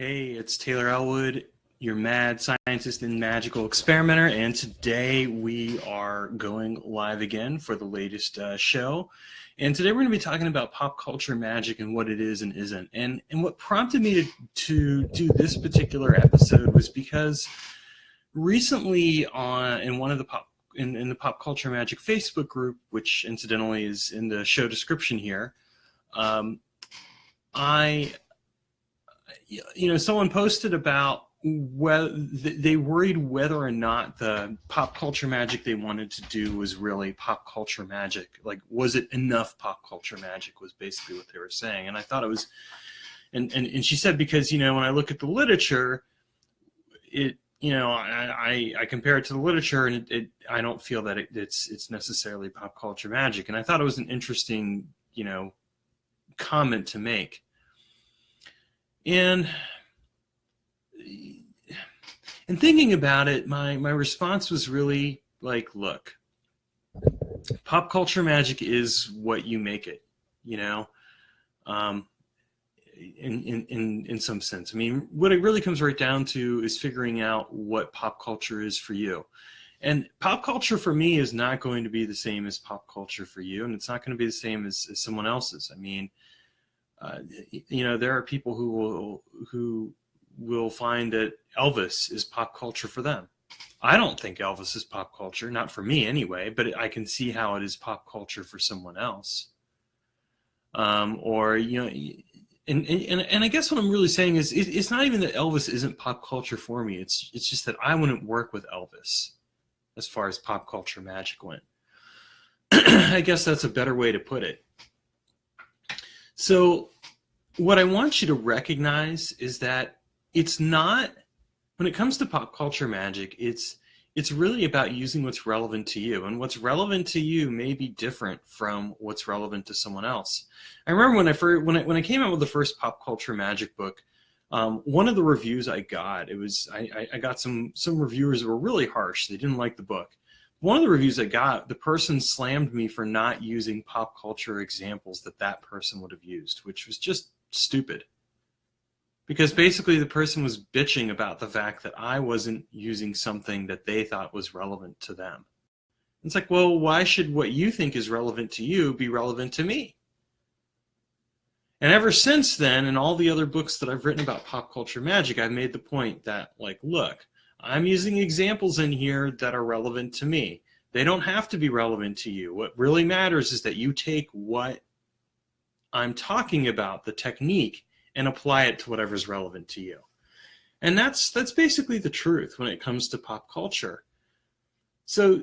Hey, it's Taylor Elwood, your mad scientist and magical experimenter, and today we are going live again for the latest show. And today we're going to be talking about pop culture magic and what it is and isn't. And what prompted me to do this particular episode was because recently in one of the in the Pop Culture Magic Facebook group, which incidentally is in the show description here, someone posted about whether they worried whether or not the pop culture magic they wanted to do was really pop culture magic. Like, was it enough pop culture magic was basically what they were saying. And I thought it was, and she said, because, when I look at the literature, I compare it to the literature and I don't feel that it's necessarily pop culture magic. And I thought it was an interesting, comment to make. And thinking about it, my response was really like, look, pop culture magic is what you make it, in some sense. I mean, what it really comes right down to is figuring out what pop culture is for you. And pop culture for me is not going to be the same as pop culture for you, and it's not going to be the same as someone else's. I mean, there are people who will find that Elvis is pop culture for them. I don't think Elvis is pop culture, not for me anyway, but I can see how it is pop culture for someone else. And I guess what I'm really saying is it's not even that Elvis isn't pop culture for me. It's just that I wouldn't work with Elvis as far as pop culture magic went. I guess that's a better way to put it. So what I want you to recognize is that it's not, when it comes to pop culture magic, it's really about using what's relevant to you. And what's relevant to you may be different from what's relevant to someone else. I remember when I came out with the first pop culture magic book, one of the reviews I got, I got some reviewers that were really harsh. They didn't like the book. One of the reviews I got, the person slammed me for not using pop culture examples that person would have used, which was just stupid. Because basically the person was bitching about the fact that I wasn't using something that they thought was relevant to them. It's like, well, why should what you think is relevant to you be relevant to me? And ever since then, in all the other books that I've written about pop culture magic, I've made the point that, like, look, I'm using examples in here that are relevant to me. They don't have to be relevant to you. What really matters is that you take what I'm talking about, the technique, and apply it to whatever's relevant to you. And that's basically the truth when it comes to pop culture. So,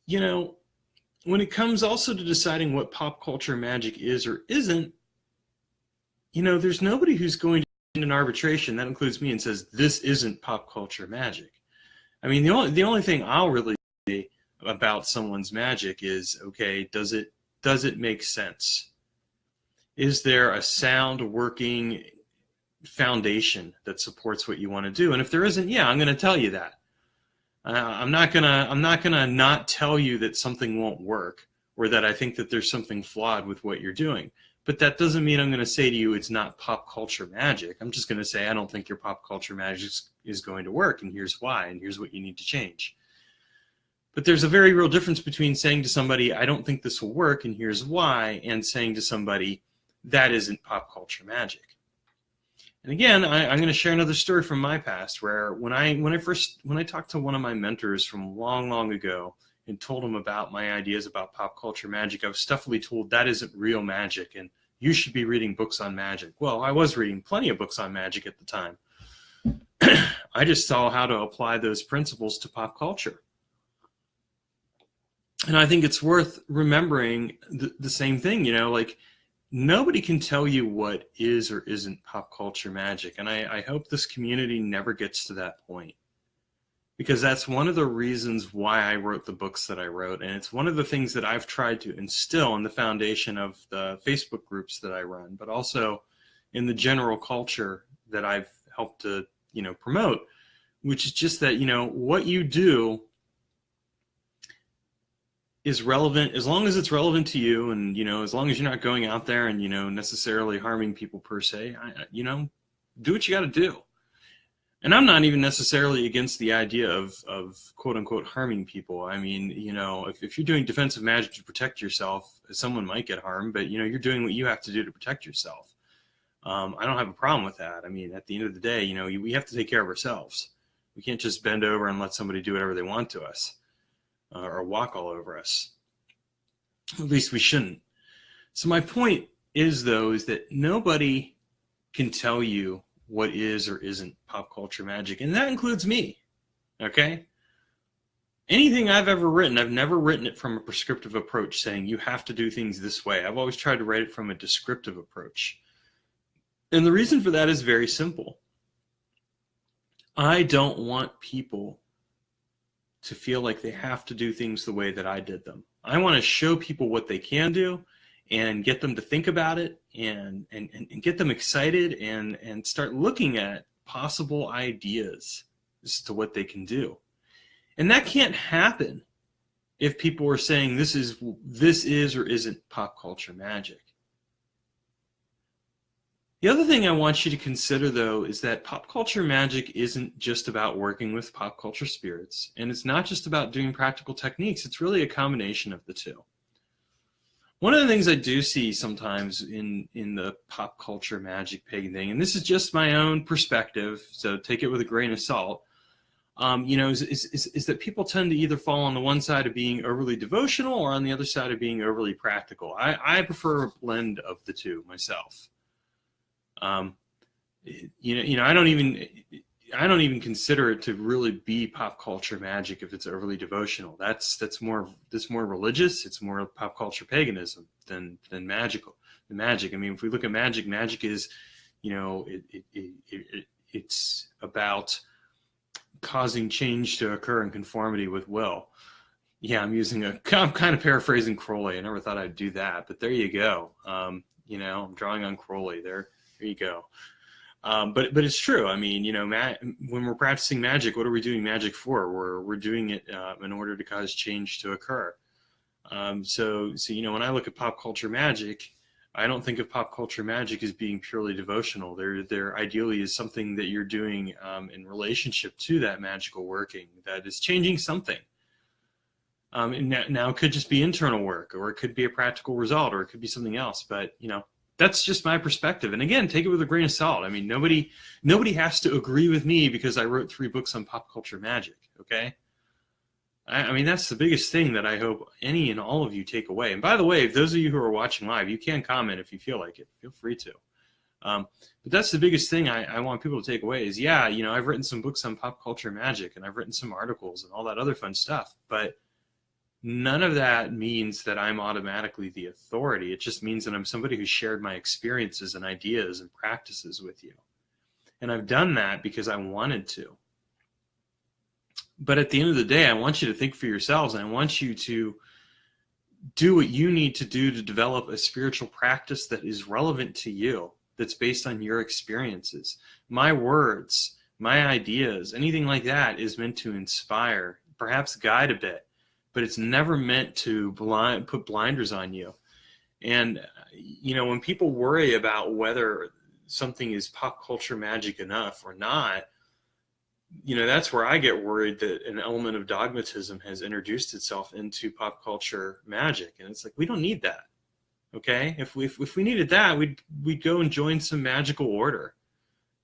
when it comes also to deciding what pop culture magic is or isn't, there's nobody who's going to in an arbitration, that includes me, and says this isn't pop culture magic. I mean, the only thing I'll really say about someone's magic is, okay, does it make sense? Is there a sound working foundation that supports what you want to do? And if there isn't, yeah, I'm going to tell you that. I'm not gonna not tell you that something won't work or that I think that there's something flawed with what you're doing. But that doesn't mean I'm going to say to you it's not pop culture magic. I'm just going to say I don't think your pop culture magic is going to work, and here's why, and here's what you need to change. But there's a very real difference between saying to somebody, I don't think this will work, and here's why, and saying to somebody, that isn't pop culture magic. And again, I'm going to share another story from my past where when I talked to one of my mentors from long ago and told him about my ideas about pop culture magic, I was stuffily told that isn't real magic and you should be reading books on magic. Well, I was reading plenty of books on magic at the time. I just saw how to apply those principles to pop culture. And I think it's worth remembering the same thing, like nobody can tell you what is or isn't pop culture magic. And I hope this community never gets to that point. Because that's one of the reasons why I wrote the books that I wrote. And it's one of the things that I've tried to instill in the foundation of the Facebook groups that I run, but also in the general culture that I've helped to, promote, which is just that, what you do is relevant as long as it's relevant to you. And, as long as you're not going out there and, necessarily harming people per se, do what you got to do. And I'm not even necessarily against the idea of quote unquote harming people. I mean, if you're doing defensive magic to protect yourself, someone might get harmed, but you're doing what you have to do to protect yourself. I don't have a problem with that. I mean, at the end of the day, we have to take care of ourselves. We can't just bend over and let somebody do whatever they want to us, or walk all over us. At least we shouldn't. So my point is, though, is that nobody can tell you what is or isn't pop culture magic, and that includes me. Okay? Anything I've ever written, I've never written it from a prescriptive approach saying you have to do things this way. I've always tried to write it from a descriptive approach. And the reason for that is very simple. I don't want people to feel like they have to do things the way that I did them. I want to show people what they can do and get them to think about it and get them excited and start looking at possible ideas as to what they can do. And that can't happen if people are saying this is or isn't pop culture magic. The other thing I want you to consider, though, is that pop culture magic isn't just about working with pop culture spirits, and it's not just about doing practical techniques. It's really a combination of the two. One of the things I do see sometimes in the pop culture magic pagan thing, and this is just my own perspective, so take it with a grain of salt, is that people tend to either fall on the one side of being overly devotional or on the other side of being overly practical. I prefer a blend of the two myself. I don't even consider it to really be pop culture magic if it's overly devotional. That's more religious. It's more pop culture paganism than magical. The magic. I mean, if we look at magic, magic is, it's about causing change to occur in conformity with will. Yeah, I'm kind of paraphrasing Crowley. I never thought I'd do that, but there you go. I'm drawing on Crowley there. There you go. But it's true. I mean, when we're practicing magic, what are we doing magic for? We're doing it in order to cause change to occur. So when I look at pop culture magic, I don't think of pop culture magic as being purely devotional. There ideally is something that you're doing in relationship to that magical working that is changing something. Now it could just be internal work, or it could be a practical result, or it could be something else. But that's just my perspective. And again, take it with a grain of salt. I mean, nobody has to agree with me because I wrote 3 books on pop culture magic. Okay. I mean, that's the biggest thing that I hope any and all of you take away. And by the way, if those of you who are watching live, you can comment if you feel like it. Feel free to. But that's the biggest thing I want people to take away is, I've written some books on pop culture magic, and I've written some articles and all that other fun stuff. But none of that means that I'm automatically the authority. It just means that I'm somebody who shared my experiences and ideas and practices with you. And I've done that because I wanted to. But at the end of the day, I want you to think for yourselves, and I want you to do what you need to do to develop a spiritual practice that is relevant to you, that's based on your experiences. My words, my ideas, anything like that is meant to inspire, perhaps guide a bit, but it's never meant to put blinders on you. And, when people worry about whether something is pop culture magic enough or not, that's where I get worried that an element of dogmatism has introduced itself into pop culture magic. And it's like, we don't need that. Okay? If we needed that, we'd go and join some magical order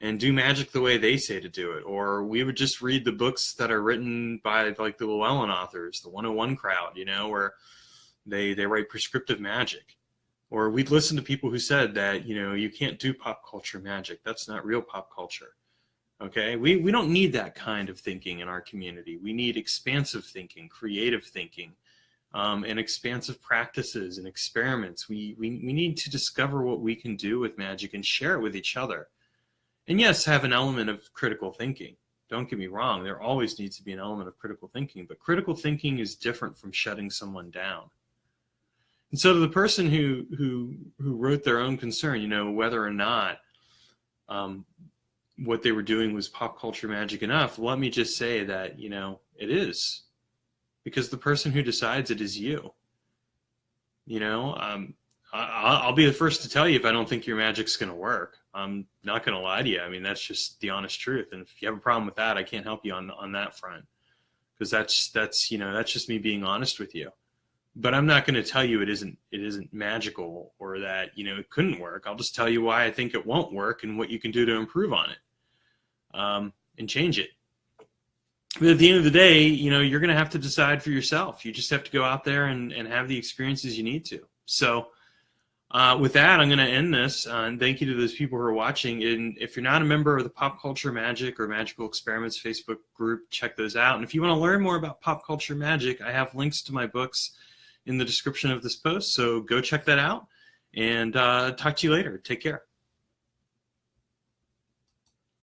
and do magic the way they say to do it. Or we would just read the books that are written by like the Llewellyn authors, the 101 crowd, where they write prescriptive magic. Or we'd listen to people who said that, you can't do pop culture magic. That's not real pop culture. Okay, we don't need that kind of thinking in our community. We need expansive thinking, creative thinking, and expansive practices and experiments. We need to discover what we can do with magic and share it with each other. And yes, have an element of critical thinking. Don't get me wrong, there always needs to be an element of critical thinking, but critical thinking is different from shutting someone down. And so to the person who wrote their own concern, whether or not what they were doing was pop culture magic enough, let me just say that, it is. Because the person who decides it is you. I'll be the first to tell you if I don't think your magic's going to work. I'm not going to lie to you. I mean, that's just the honest truth. And if you have a problem with that, I can't help you on that front, because that's, you know, that's just me being honest with you. But I'm not going to tell you it isn't magical, or that, you know, it couldn't work. I'll just tell you why I think it won't work and what you can do to improve on it, and change it. But at the end of the day, you know, you're going to have to decide for yourself. You just have to go out there and have the experiences you need to. So with that, I'm going to end this. And thank you to those people who are watching. And if you're not a member of the Pop Culture Magic or Magical Experiments Facebook group, check those out. And if you want to learn more about Pop Culture Magic, I have links to my books in the description of this post. So go check that out, and talk to you later. Take care.